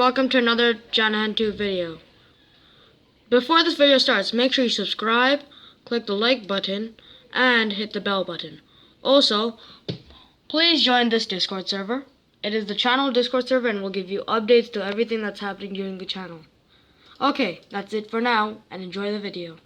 welcome to another Janahan 2 video. Before this video starts, make sure you subscribe, click the like button, and hit the bell button. Also, please join this Discord server. It is the channel Discord server and will give you updates to everything that's happening during the channel. Okay, that's it for now, and enjoy the video.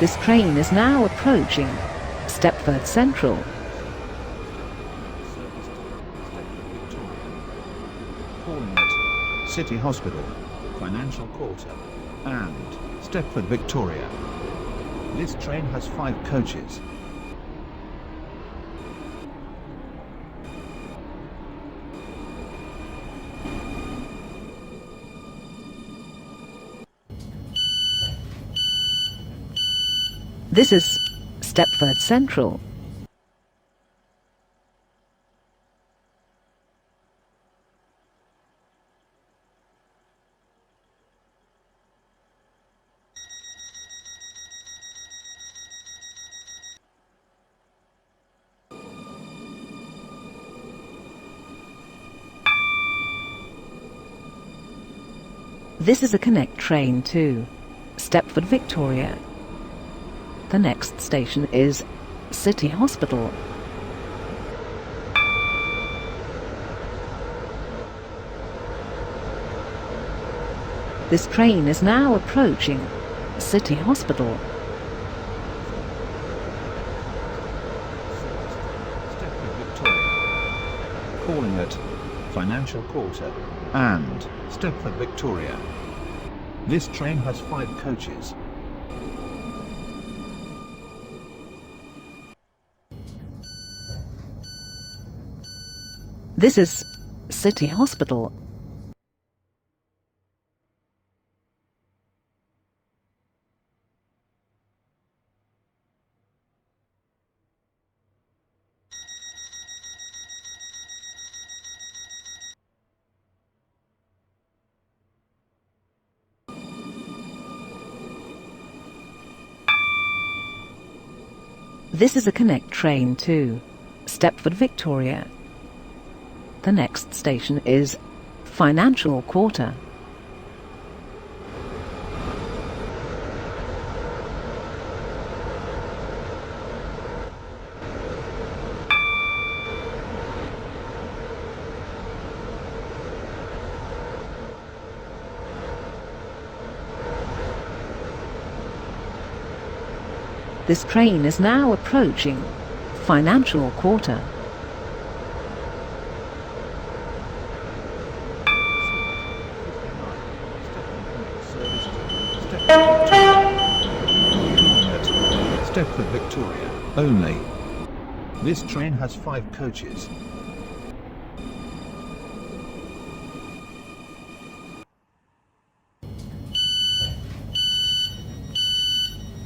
This train is now approaching Stepford Central. Calling at City Hospital, Financial Quarter, and Stepford, Victoria. This train has 5 coaches. This is Stepford Central. This is a Connect train to Stepford, Victoria. The next station is City Hospital. This train is now approaching City Hospital. Stepford, Victoria. Calling at Financial Quarter and Stepford, Victoria. This train has 5 coaches. This is City Hospital. This is a Connect train to Stepford, Victoria. The next station is Financial Quarter. This train is now approaching Financial Quarter. Stepford, Victoria, only. This train has 5 coaches.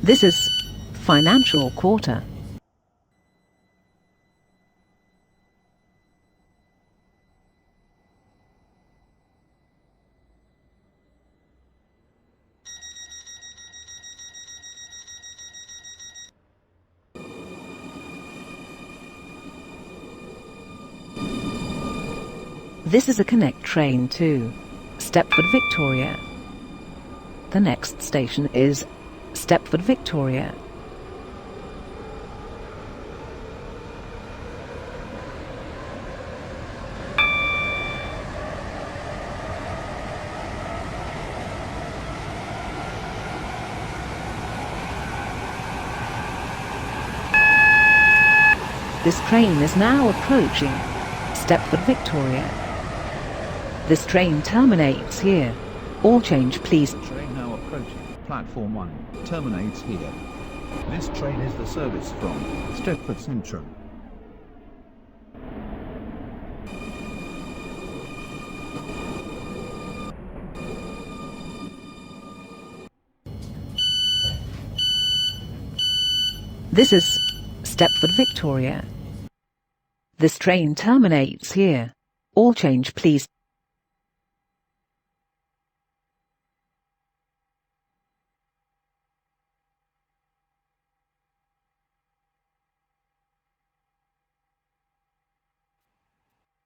This is Financial Quarter. This is a Connect train to Stepford, Victoria. The next station is Stepford, Victoria. This train is now approaching Stepford, Victoria. This train terminates here. All change, please. Train now approaching platform 1 terminates here. This train is the service from Stepford Central. This is Stepford, Victoria. This train terminates here. All change, please.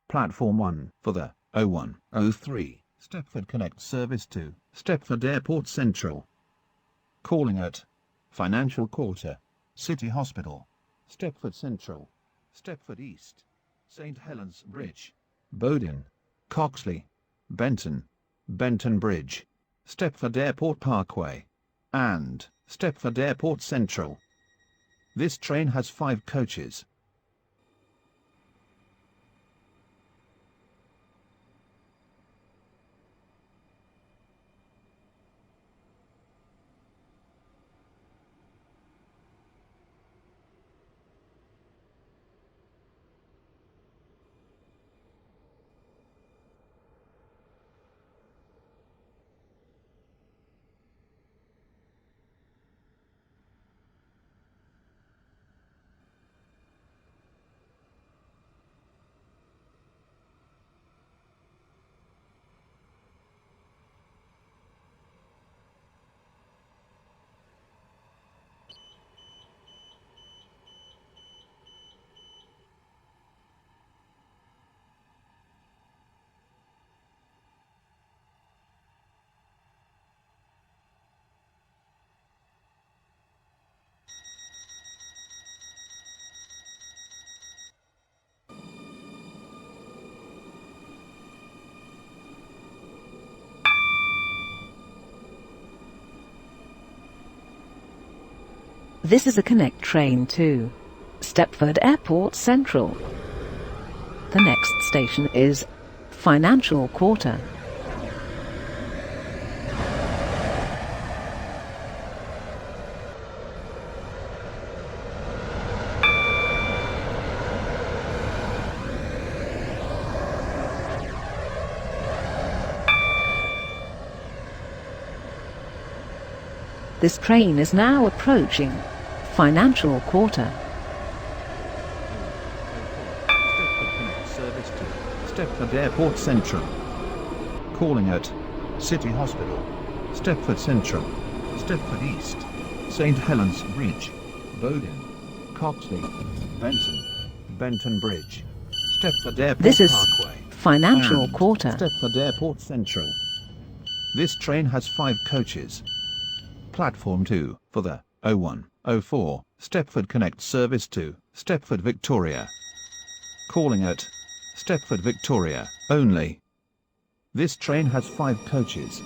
Platform 1 for the 0103 Stepford Connect service to Stepford Airport Central. Calling at Financial Quarter, City Hospital, Stepford Central, Stepford East, St Helens Bridge, Bowden, Coxley, Benton, Benton Bridge, Stepford Airport Parkway, and Stepford Airport Central. This train has 5 coaches. This is a Connect train to Stepford Airport Central. The next station is Financial Quarter. This train is now approaching Financial Quarter. Stepford Connect service to Stepford Airport Central. Calling at City Hospital, Stepford Central, Stepford East, St Helens Bridge, Bowden, Coxley, Benton, Benton Bridge, Stepford Airport This is Parkway, Financial and Quarter. Stepford Airport Central. This train has 5 coaches. Platform 2 for the 0104 Stepford Connect service to Stepford, Victoria. Calling at Stepford, Victoria only. This train has 5 coaches.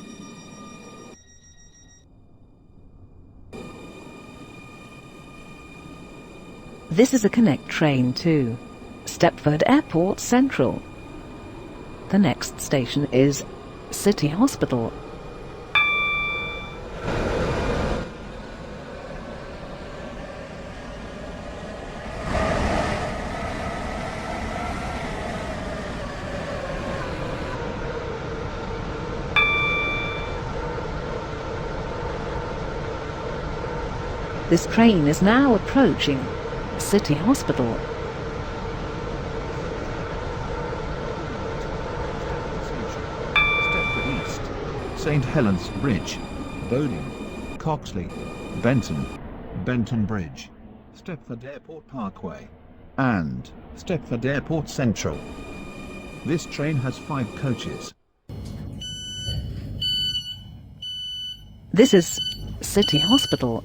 This is a Connect train to Stepford Airport Central. The next station is City Hospital. This train is now approaching City Hospital. Stepford East, St Helens Bridge, Bowden, Coxley, Benton, Benton Bridge, Stepford Airport Parkway, and Stepford Airport Central. This train has 5 coaches. This is City Hospital.